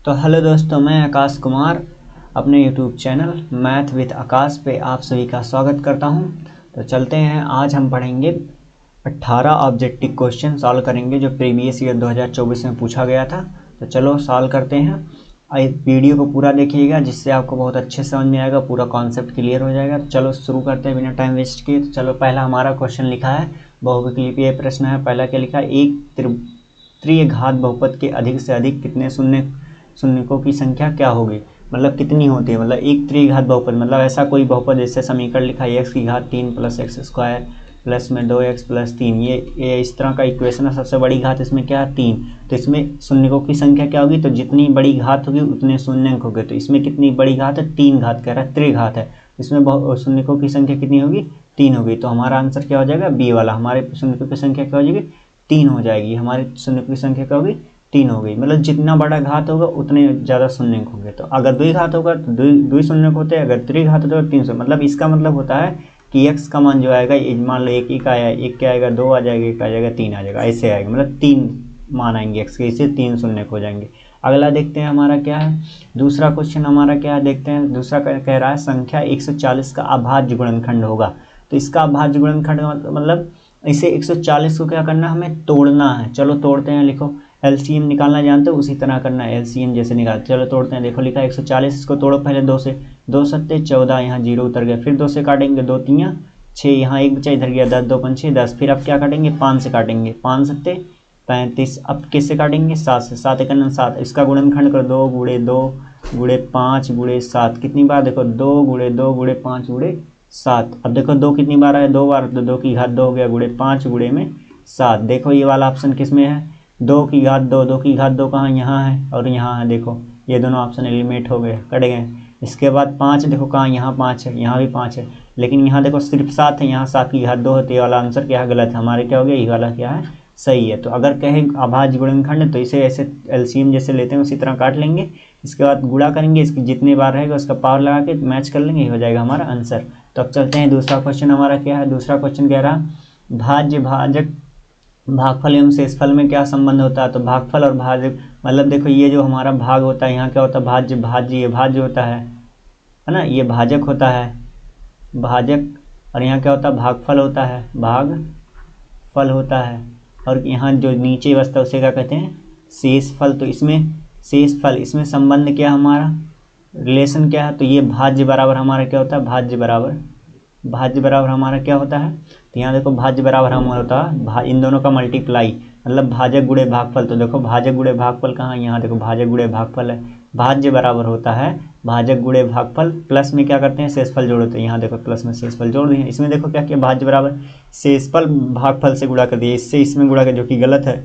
तो हेलो दोस्तों, मैं आकाश कुमार अपने यूट्यूब चैनल मैथ विद आकाश पे आप सभी का स्वागत करता हूं। तो चलते हैं, आज हम पढ़ेंगे 18 ऑब्जेक्टिव क्वेश्चन सॉल्व करेंगे जो प्रीवियस ईयर 2024 में पूछा गया था। तो चलो सॉल्व करते हैं। वीडियो को पूरा देखिएगा जिससे आपको बहुत अच्छे समझ में आएगा, पूरा कॉन्सेप्ट क्लियर हो जाएगा। तो चलो शुरू करते हैं बिना टाइम वेस्ट किए। तो चलो, पहला हमारा क्वेश्चन लिखा है, बहुविकल्पीय प्रश्न है। पहला क्या लिखा है, एक त्रिघात बहुपद के अधिक से अधिक कितने शून्यकों की संख्या क्या होगी, मतलब कितनी होती है। मतलब एक त्रिघात बहुपद मतलब ऐसा कोई बहुपद, जैसे समीकरण लिखा है x की घात 3 प्लस एक्स स्क्वायर प्लस में 2x प्लस 3, ये इस तरह का इक्वेशन है। सबसे बड़ी घात इसमें क्या है, 3। तो इसमें शून्यकों की संख्या क्या होगी, तो जितनी बड़ी घात होगी उतने शून्यक होंगे। तो इसमें कितनी बड़ी घात है, 3 घात कह रहा है, त्रिघात है। इसमें शून्यकों की संख्या कितनी होगी, 3 होगी। तो हमारा आंसर क्या हो जाएगा, बी वाला। हमारे शून्यकों की संख्या क्या हो जाएगी, 3 हो जाएगी। हमारे शून्यकों की संख्या क्या होगी, 3 हो गई। मतलब जितना बड़ा घात होगा उतने ज़्यादा शून्यक होंगे। तो अगर द्विघात होगा तो द्वि शून्यक होते हैं, अगर त्रिघात होगा तो 300। मतलब इसका मतलब होता है कि x का मान जो आएगा, मान लो एक आया, एक क्या आएगा, 2 आ जाएगा, 1 आ जाएगा, 3 आ जाएगा, ऐसे आएगा। मतलब 3 मान आएंगे x के, इससे 3 शून्यक हो जाएंगे। अगला देखते हैं हमारा क्या है, दूसरा क्वेश्चन हमारा क्या है, देखते हैं। दूसरा कह रहा है संख्या 140 का अभाज्य गुणनखंड होगा। तो इसका अभाज्य गुणनखंड मतलब इसे 140 को क्या करना है, हमें तोड़ना है। चलो तोड़ते हैं, लिखो एलसीएम निकालना जानते हो, उसी तरह करना है, एलसीएम जैसे निकालते। चलो तोड़ते हैं, देखो लिखा है 140, इसको तोड़ो पहले 2 से, 2 सत्ते 14, यहाँ 0 उतर गया। फिर 2 से काटेंगे, 2 तियाँ 6, यहाँ 1 बचा, इधर गया 10, 2 पंचे 10। फिर अब क्या काटेंगे, 5 से काटेंगे, 5 सत्ते 35। अब किससे काटेंगे, 7 से, 7 एक 7। इसका गुणनखंड करो, 2 गुणे 2 गुणे 5 गुणे 7। कितनी बार, देखो 2 गुणे 2 गुणे 5 गुणे 7। अब देखो 2 कितनी बार है, 2 बार, तो 2 की घात 2 हो गया, गुणे 5 गुणे में 7। देखो ये वाला ऑप्शन किस में है, 2 की घात 2, 2 की घात 2 कहाँ, यहाँ है और यहाँ है। देखो ये दोनों ऑप्शन एलिमिनेट हो गए, कट गए। इसके बाद 5 देखो कहाँ, यहाँ 5 है, यहाँ भी 5 है, लेकिन यहाँ देखो सिर्फ 7 है, यहाँ 7 की घात 2 होती है। वाला आंसर क्या है, गलत है। हमारे क्या हो गया, ये वाला क्या है, सही है। तो अगर कहे अभाज्य गुणनखंड तो इसे ऐसे एलसीएम जैसे लेते हैं उसी तरह काट लेंगे। इसके बाद गुणा करेंगे, इसकी जितनी बार रहेगा उसका पावर लगा के मैच कर लेंगे, ये हो जाएगा हमारा आंसर। तो अब चलते हैं, दूसरा क्वेश्चन हमारा क्या है। दूसरा क्वेश्चन कह रहा भाज्य भाजक भागफल एवं शेषफल में क्या संबंध होता है। तो भागफल और भाजक मतलब देखो, ये जो हमारा भाग होता है, यहाँ क्या होता है, भाज्य, भाज्य, ये भाज्य होता है ना, ये भाजक होता है, भाजक। और यहाँ क्या होता है, भागफल होता है, भागफल होता है। और यहाँ जो नीचे बचता है उसे क्या कहते हैं, शेषफल। तो इसमें शेषफल, इसमें संबंध क्या हमारा, रिलेशन क्या है, तो ये भाज्य बराबर हमारा क्या होता है, भाज्य बराबर हमारा क्या होता है। तो यहाँ देखो भाज्य बराबर हमारा होता है इन दोनों का मल्टीप्लाई, मतलब भाजक गुणे भागफल। तो देखो भाजक गुणे भागफल कहाँ, यहाँ देखो भाजक गुणे भागफल है। भाज्य बराबर होता है भाजक गुणे भागफल, प्लस में क्या करते हैं, शेषफल जोड़ते हैं। यहाँ देखो प्लस में शेषफल जोड़ दिए। इसमें देखो क्या किया, भाज्य बराबर शेषफल भागफल से गुणा कर दिया, इससे इसमें गुणा कर, जो कि गलत है।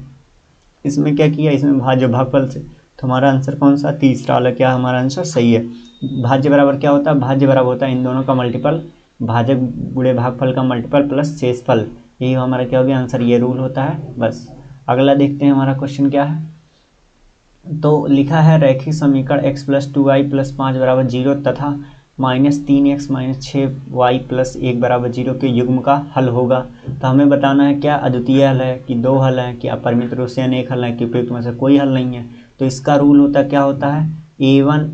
इसमें क्या किया, इसमें भाज्य भागफल से। तो हमारा आंसर कौन सा, तीसरा वाला क्या हमारा आंसर सही है। भाज्य बराबर क्या होता है, भाज्य बराबर होता है इन दोनों का मल्टीपल, भाजक गुणे भागफल का मल्टीपल प्लस शेषफल। यही हमारा क्या हो गया आंसर, ये रूल होता है बस। अगला देखते हैं हमारा क्वेश्चन क्या है। तो लिखा है रैखिक समीकरण x + 2y + 5 = 0 तथा -3x - 6y + 1 = 0 के युग्म का हल होगा। तो हमें बताना है क्या अद्वितीय हल है कि 2 हल है कि अपरिमित रूप से अनेक हल है कि उपयुक्त में से कोई हल नहीं है। तो इसका रूल होता क्या होता है, a1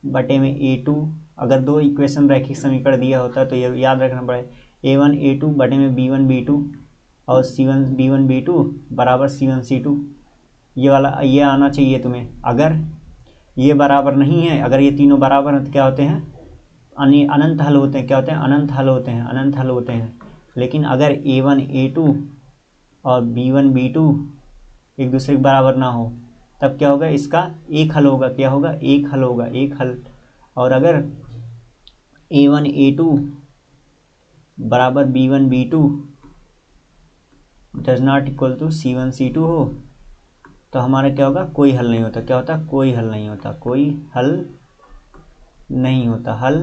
बटे में a2। अगर 2 इक्वेशन रैखिक समीकरण दिया होता है तो ये याद रखना पड़े, a1 a2 बटे में b1 b2 और c1 b1 b2 बराबर c1 c2। ये वाला ये आना चाहिए तुम्हें। अगर ये बराबर नहीं है, अगर ये तीनों बराबर हैं तो क्या होते हैं, अनंत हल होते हैं। क्या होते हैं, अनंत हल होते हैं, अनंत हल होते हैं। लेकिन अगर a1 a2 और b1 b2 एक दूसरे के बराबर ना हो तब क्या होगा, इसका एक हल होगा। क्या होगा, एक हल होगा, एक हल। और अगर a1 a2 बराबर b1 b2 does not equal to c1 c2 हो तो हमारा क्या होगा, कोई हल नहीं होता। क्या होता, कोई हल नहीं होता, कोई हल नहीं होता, हल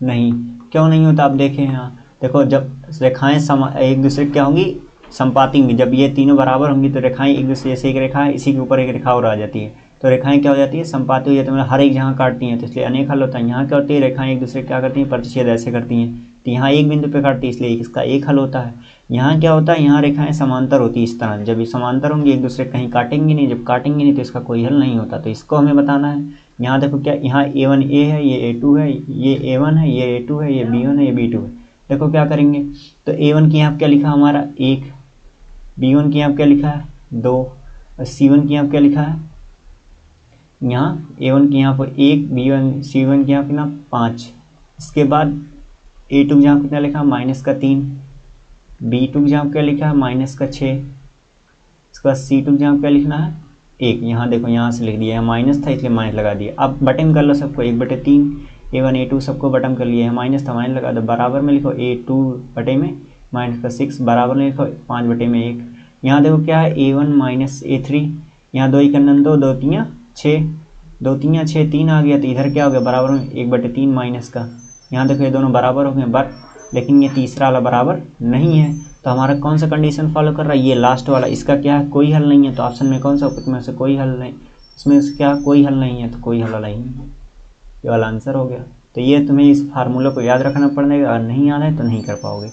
नहीं। क्यों नहीं होता, आप देखें यहाँ देखो, जब रेखाएं एक दूसरे क्या होंगी, संपाती होंगी। जब ये तीनों बराबर होंगी तो रेखाएं एक दूसरे, जैसे एक रेखा है इसी के ऊपर एक रेखा और आ जाती है तो रेखाएं क्या हो जाती है, संपाती हो जाती है, मतलब हर एक जहाँ काटती हैं। तो इसलिए अनेक हल होता है। यहाँ क्या होती है, रेखाएं एक दूसरे क्या करती हैं, प्रतिच्छेद ऐसे करती हैं। तो यहाँ एक बिंदु पे काटती है इसलिए इसका एक हल होता है। यहाँ क्या होता है, यहाँ रेखाएं समांतर होती है इस तरह, जब ये समांतर होंगी एक दूसरे कहीं काटेंगे नहीं, जब काटेंगे नहीं तो इसका कोई हल नहीं होता। तो इसको हमें बताना है। यहाँ देखो क्या, यहाँ A1 A है, ये A2 है, ये A1 है, ये A2 है, ये B1 है, ये B2 है। देखो क्या करेंगे, तो A1 की यहाँ क्या लिखा हमारा 1, B1 की यहाँ क्या लिखा है 2, और C1 की यहाँ क्या लिखा है, यहाँ A1 की यहाँ पर 1, B1 C1 की यहाँ कितना 5। इसके बाद A2 की यहाँ कितना लिखा -3, B2 की यहाँ क्या लिखा है -6। इसके बाद C2 की यहाँ क्या लिखना है 1। यहाँ देखो यहाँ से लिख दिया, यहाँ माइनस था इसलिए माइनस लगा दिया। अब बटन कर लो सबको 1/3, A1 A2 सबको बटन कर लिया है, माइनस था माइनस लगा दो, बराबर में लिखो A2/में -6 बराबर में लिखो 5/1। यहाँ देखो क्या है A1 -A3, यहाँ 2 1 2, 2 3 6, 2 3 6 3 आ गया, तो इधर क्या हो गया बराबर में 1/3 माइनस का। यहाँ देखो ये दोनों बराबर हो गए लेकिन ये तीसरा वाला बराबर नहीं है, तो हमारा कौन सा कंडीशन फॉलो कर रहा है, ये लास्ट वाला। इसका क्या है कोई हल नहीं है, तो ऑप्शन में कौन सा में से कोई हल नहीं, इसमें से क्या कोई हल नहीं है, तो कोई हल वाला ही नहीं, ये वाला आंसर हो गया। तो ये तुम्हें इस फार्मूला को याद रखना पड़ेगा, अगर नहीं याद है तो नहीं कर पाओगे।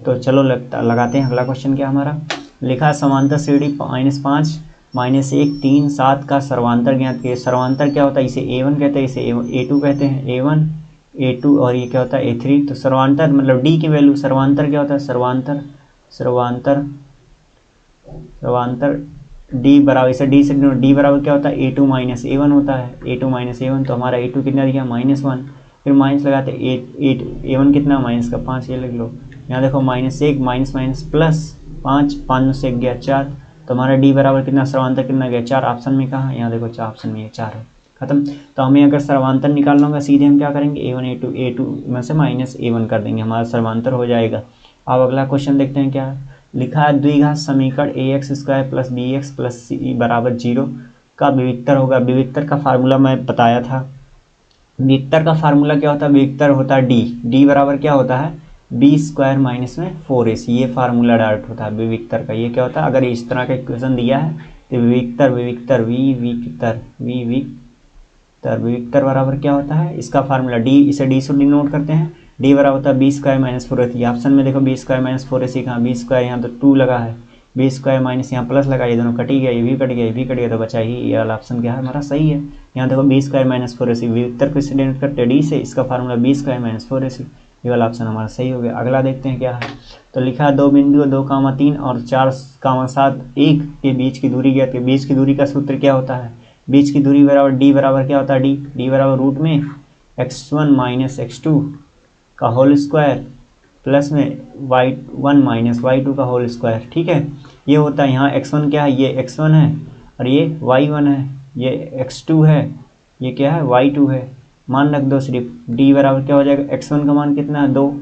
तो चलो लगाते हैं अगला क्वेश्चन। क्या हमारा लिखा है, समांतर सीढ़ी -5 -1 3 7 का सर्वांतर ज्ञात किए। सर्वांतर क्या होता है, इसे A1 कहते हैं, इसे A2 कहते हैं, A1 A2 और ये क्या होता है A3। तो सर्वांतर मतलब D की वैल्यू, सर्वांतर क्या होता है, सर्वांतर D बराबर, इसे D बराबर क्या होता है A2 - A1 होता है, A2 - A1। तो हमारा A2 कितना दिया -1, फिर माइनस लगाते A1 कितना -5, ये लिख लो। यहाँ देखो -1 माइनस प्लस 5, 5 में से 1 गया 4, तो हमारा D बराबर कितना, सर्वांतर कितना गया 4। ऑप्शन में कहाँ, यहाँ देखो ऑप्शन में 4 है, खत्म। तो हमें अगर सर्वांतर निकालना होगा सीधे हम क्या करेंगे, A1 A2 में से -A1 कर देंगे, हमारा सर्वांतर हो जाएगा। अब अगला क्वेश्चन देखते हैं क्या लिखा है, द्विघात समीकरण ax² + bx + c = 0 का विविक्तर होगा। विविक्तर का फार्मूला मैं बताया था, विविक्तर का फार्मूला क्या होता है, विविक्तर होता है D बराबर क्या होता है b² - 4ac, ये फार्मूला डायरेक्ट होता है विविक्तर का। ये क्या होता है, अगर इस तरह का इक्वेशन दिया है तो विविक्तर बराबर क्या होता है, इसका फार्मूला D, इसे D से डिनोट करते हैं, D बराबर होता है b² - 4ac। ऑप्शन में देखो b² - 4ac कहाँ, b², यहाँ तो 2 लगा है, b² माइनस यहाँ प्लस लगा, ये दोनों कट ही गया, ये भी कट गया, ये भी कट गया, तो बचा ही ये वाला ऑप्शन क्या है हमारा सही है। यहाँ देखो b² - 4ac, विविक्तर को इससे डिनोट करते हैं D से, इसका फार्मूला b² - 4ac, ये वाला ऑप्शन हमारा सही हो गया। अगला देखते हैं क्या है, तो लिखा है 2 बिंदु 2,3 और 4,7 1 के बीच की दूरी ज्ञात। बीच की दूरी का सूत्र क्या होता है, बीच की दूरी बराबर D बराबर क्या होता है, D बराबर रूट में x1 - x2 का होल स्क्वायर प्लस में y1 - y2 का होल स्क्वायर। ठीक है, ये होता है, यहाँ x1 क्या है, ये x1 है और ये y1 है, ये x2 है, ये क्या है y2 है। मान रख दो सिर्फ, D बराबर क्या हो जाएगा, x1 का मान कितना है 2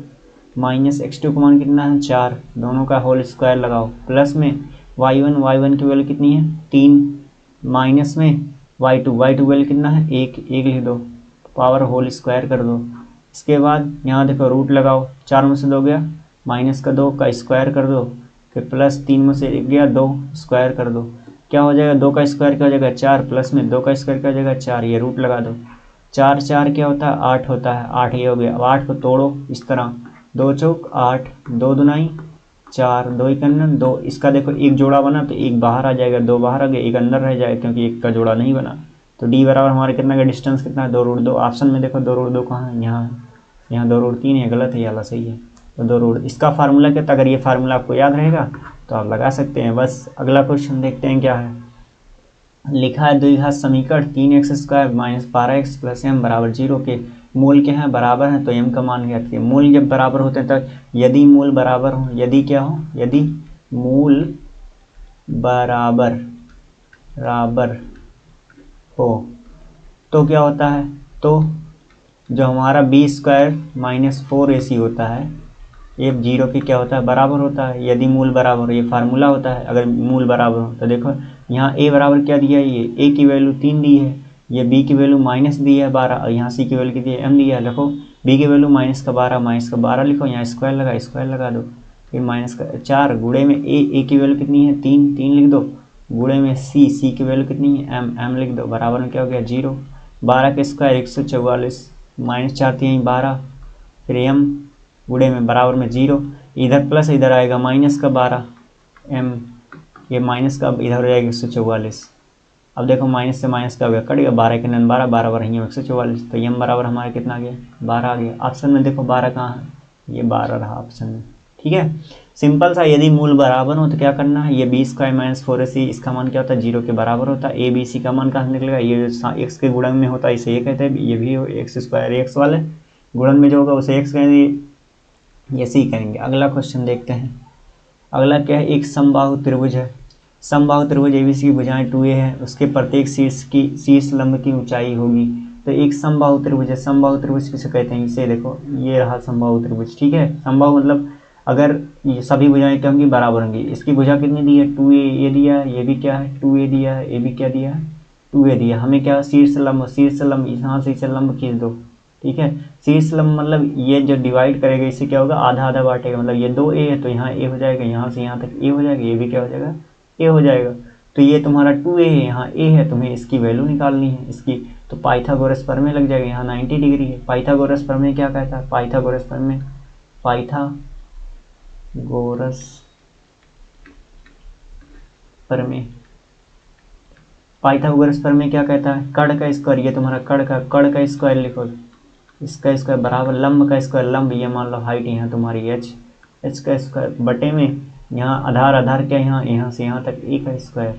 माइनस x2 का मान कितना है 4, दोनों का होल स्क्वायर लगाओ, प्लस में y1 की वैल्यू कितनी है 3, माइनस में y2 वैल्यू कितना है 1 लिख दो, पावर होल स्क्वायर कर दो। इसके बाद यहाँ देखो रूट लगाओ, 4 में से 2 गया, माइनस का 2 का स्क्वायर कर दो, फिर प्लस 3 में से 1 गया 2 स्क्वायर कर दो, क्या हो जाएगा 2 का स्क्वायर क्या हो जाएगा 4, प्लस में 2 का स्क्वायर क्या हो जाएगा 4, ये रूट लगा दो, 4 4 क्या होता है 8 होता है, 8 ये हो गया। अब 8 को तोड़ो इस तरह, 2 चौक 8, 2 दूनाई 4, 2 1 2, इसका देखो एक जोड़ा बना तो एक बाहर आ जाएगा, 2 बाहर आ गया, एक अंदर रह जाएगा क्योंकि एक का जोड़ा नहीं बना। तो D बराबर हमारे कितना का डिस्टेंस कितना है 2√2। ऑप्शन में देखो 2√2 कहाँ है, यहाँ 2√3 है, गलत है, ये वाला सही है। तो 2√2 इसका फार्मूला क्या था, अगर ये फार्मूला आपको याद रहेगा तो आप लगा सकते हैं। बस अगला क्वेश्चन देखते हैं क्या है, लिखा है द्विघात समीकरण 3x² - 12x + m = 0 के मूल क्या है बराबर है, तो m का मान ज्ञात कीजिए। मूल जब बराबर होते हैं तो यदि मूल बराबर हो, यदि क्या हो, यदि मूल बराबर हो तो क्या होता है, तो जो हमारा b² - 4ac होता है ये 0 के क्या होता है बराबर होता है, यदि मूल बराबर हो, ये फार्मूला होता है। अगर मूल बराबर हो तो देखो यहाँ a बराबर क्या दिया है, ये a की वैल्यू 3 दी है, ये b की वैल्यू माइनस दी है 12, और यहाँ c की वैल्यू कितनी है m दिया है। देखो b की वैल्यू -12 लिखो, यहाँ स्क्वायर लगा दो, फिर -4 गुणे में a की वैल्यू कितनी है 3 लिख दो, गुणे में c की वैल्यू कितनी है m लिख दो, बराबर में क्या हो गया 0। 12 के स्क्वायर 144, -4 3 12, फिर m गुणे में बराबर में 0, इधर प्लस इधर आएगा माइनस का 12 m, ये माइनस का इधर हो जाएगा 144। अब देखो माइनस से माइनस का हो गया, कट गया, 12 के 9 12, 12 बार 144, तो m बराबर हमारा कितना आ गया 12 आ गया। ऑप्शन में देखो 12 कहाँ है, ये 12 रहा ऑप्शन में। ठीक है, सिंपल सा। यदि मूल बराबर हो तो क्या करना है, ये बी स्क्वायर माइनस 4ac इसका मान क्या होता है 0 के बराबर होता है। ए बी सी का मान कहाँ से निकलेगा, ये जो एक्स के गुणन में होता है इसे ये कहते हैं, ये भी एक्स स्क्वायर एक्स वाले गुणन में जो होगा उसे एक्स कहेंगे, ये सी कहेंगे। अगला क्वेश्चन देखते हैं। अगला क्या है, एक समबाहु त्रिभुज है। समबाहु त्रिभुज एबीसी की भुजाएं 2a है, उसके प्रत्येक शीर्ष लंब की ऊंचाई होगी। तो एक समबाहु त्रिभुज है, समबाहु त्रिभुज किसे कहते हैं, इसे देखो ये रहा समबाहु त्रिभुज। ठीक है, समबाहु मतलब अगर ये सभी भुजाएं क्या होंगी बराबर होंगी। इसकी भुजा कितनी दी है 2a, ये दिया है, ये भी क्या है 2a दिया है, ये भी क्या दिया है 2a दिया। हमें क्या शीर्ष लंब यहाँ से इसे लंब खींच दो। ठीक है, शीर्ष लंब मतलब ये जो डिवाइड करेगा इससे क्या होगा आधा आधा बांटेगा, मतलब ये 2a है तो यहाँ a हो जाएगा, यहाँ से यहाँ तक a हो जाएगा, ये भी क्या हो जाएगा a हो जाएगा। तो ये तुम्हारा 2a है, यहाँ a है, तुम्हें इसकी वैल्यू निकालनी है इसकी। तो पाइथागोरस प्रमेय लग जाएगा, यहाँ 90 डिग्री है। पाइथागोरस प्रमेय क्या कहता है, पाइथागोरस प्रमेय पाइथागोरस प्रमेय क्या कहता है, कड़ का स्क्वायर, ये तुम्हारा कड़ का स्क्वायर लिखो, इसका स्क्वायर बराबर लंब का स्क्वायर, लंब ये मान लो हाइट यहाँ तुम्हारी h का स्क्वायर बटे में यहाँ आधार क्या यहाँ से यहाँ तक a का स्क्वायर,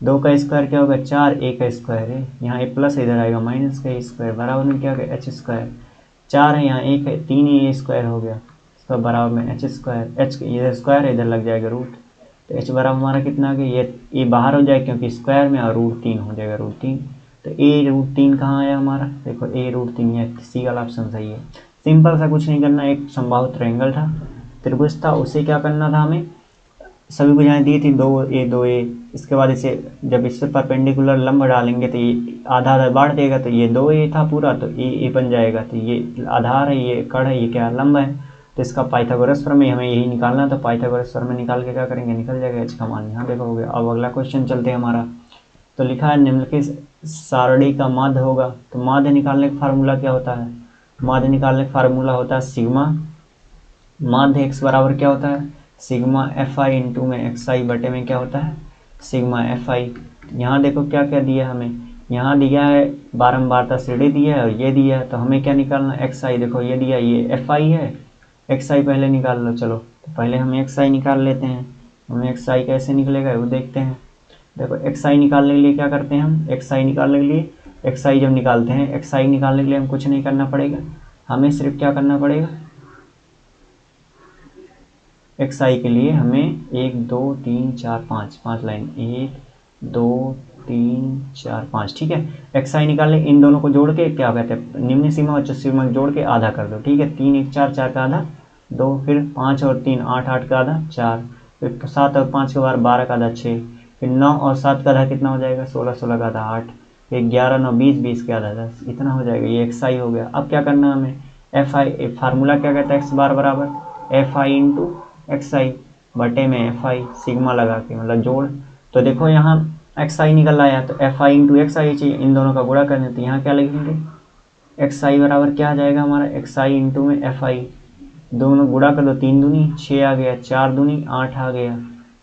2 का स्क्वायर क्या होगा 4, a का स्क्वायर है, यहाँ a प्लस इधर आएगा माइनस का स्क्वायर, बराबर में क्या होगा h स्क्वायर, 4 है यहाँ 1 है 3 a स्क्वायर हो गया, इसका बराबर में h स्क्वायर, h इधर स्क्वायर है इधर लग जाएगा रूट। तो h बराबर हमारा कितना आ गया, ये बाहर हो जाएगा क्योंकि स्क्वायर में, और √3 हो जाएगा √3। तो a√3 कहाँ आया हमारा, देखो a√3 है, सी वाला ऑप्शन सही है। सिंपल सा, कुछ नहीं करना, एक समबाहु त्रिएंगल था, त्रिभुज था, उसे क्या करना था हमें, सभी भुजाएं दी थी 2a, इसके बाद इसे जब इससे परपेंडिकुलर लंब डालेंगे तो ये आधा आधा बांट देगा, तो ये 2a था पूरा, तो a बन जाएगा। तो ये आधार है, ये कड़ है, ये क्या लंब है, तो इसका पाइथागोरस प्रमेय हमें यही निकालना, तो पाइथागोरस प्रमेय निकाल के क्या करेंगे, निकल जाएगा h का मान, यहाँ देखो हो गया। अब अगला क्वेश्चन चलते हैं हमारा। तो लिखा है निम्नलिखित सारणी का माध्य होगा। तो माध्य निकालने का फार्मूला क्या होता है, माध्य निकालने का फार्मूला होता है सिग्मा, माध्य x बराबर क्या होता है सिग्मा fi इंटू में xi बटे में क्या होता है सिग्मा fi। यहाँ देखो क्या क्या दिया हमें, यहाँ दिया है बारंबारता श्रेणी दिया है और ये दिया है, तो हमें क्या निकालना xi, देखो ये दिया, ये fi है, xi पहले निकाल लो। चलो तो पहले हम xi निकाल लेते हैं, हमें xi कैसे निकलेगा वो देखते हैं। देखो xi निकालने के लिए क्या करते हैं हम, xi निकालने के लिए xi जब निकालते हैं, xi निकालने के लिए हम कुछ नहीं करना पड़ेगा, हमें सिर्फ क्या करना पड़ेगा, xi के लिए हमें 1 2 3 4 5 लाइन, 1 2 3 4 5। ठीक है, xi निकालने इन दोनों को जोड़ के क्या कहते हैं, निम्न सीमा और उच्च सीमा जोड़ के आधा कर दो। ठीक है, 3 1 4, 4 का आधा 2, फिर 5 और 3 8, 8 का आधा 4, फिर 7 और 5 के बाद 12 का आधा 6, फिर 9 और 7 का आधा कितना हो जाएगा 16, 16 का आधा 8, फिर 11 9 20, 20 के आधा 10, इतना हो जाएगा, ये xi हो गया। अब क्या करना है हमें, fi फार्मूला क्या कहता है x बार बराबर fi इंटू xi बटे में fi सिग्मा लगा के, मतलब जोड़। तो देखो यहाँ xi निकल आया, तो fi इंटू xi चाहिए, इन दोनों का गुणा करने, तो यहाँ क्या लिखेंगे xi बराबर क्या आ जाएगा हमारा xi इंटू में fi, दोनों गुणा कर दो, 3 दूनी 6 आ गया, 4 दूनी 8 आ गया,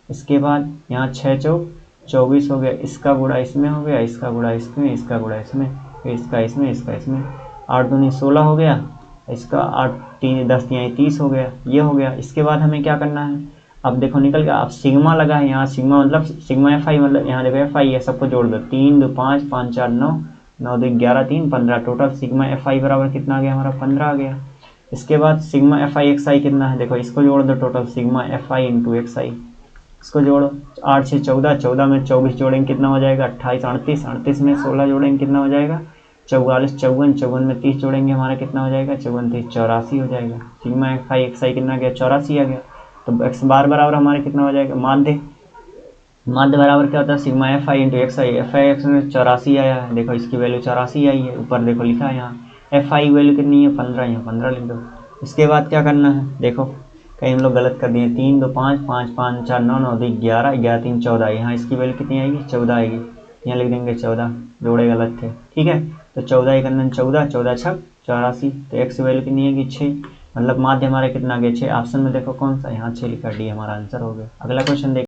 इसके बाद यहाँ 6 चौक 24 हो गया, इसका गुणा इसमें हो गया, इसका गुणा इसमें, इसका गुणा इसमें, फिर इसका इसमें, इसका इसमें, 8 दूनी 16 हो गया, इसका 8 3 10 3 30 हो गया, ये हो गया। इसके बाद हमें क्या करना है, अब देखो निकल गया, अब सिग्मा लगा है, यहाँ सिग्मा मतलब सिग्मा fi, मतलब यहाँ देखो fi है, सबको जोड़ दो, 3 2 5 5 4 9 9 2 11 3 15, टोटल सिग्मा fi बराबर कितना आ गया हमारा 15 आ गया। इसके बाद सिग्मा fi xi कितना है, देखो इसको जोड़ दो, total sigma fi into xi, इसको जोड़ो, 8 6 14, 14 में 24 जोड़ेंगे कितना हो जाएगा 28, 38, 38 में 16 जोड़ेंगे कितना हो जाएगा 44, 54, 54 में 30 जोड़ेंगे हमारा कितना हो जाएगा 54 30 84 हो जाएगा। सिग्मा fi xi कितना गया 84 आ गया। तो x बार बराबर हमारे कितना हो जाएगा, माध्य बराबर क्या होता है sigma fi into xi, fi में 84 आया है, देखो इसकी वैल्यू 84 आई है, ऊपर देखो लिखा है यहाँ fi वैल्यू कितनी है 15, यहाँ 15 लिख दो। इसके बाद क्या करना है, देखो कहीं हम लोग गलत कर दिए, 3 2 5 5 5 4 9 9 2 11 11 3 14, यहाँ इसकी वैल्यू कितनी आएगी 14 आएगी, यहाँ लिख देंगे 14, जोड़े गलत थे। ठीक है, तो 14 1 14, 14 6 84, तो x वैल्यू कितनी आएगी 6, मतलब माध्य हमारा कितना गया 6। ऑप्शन में देखो कौन सा, यहाँ 6 लिखा, डी हमारा आंसर हो गया। अगला क्वेश्चन देखिए।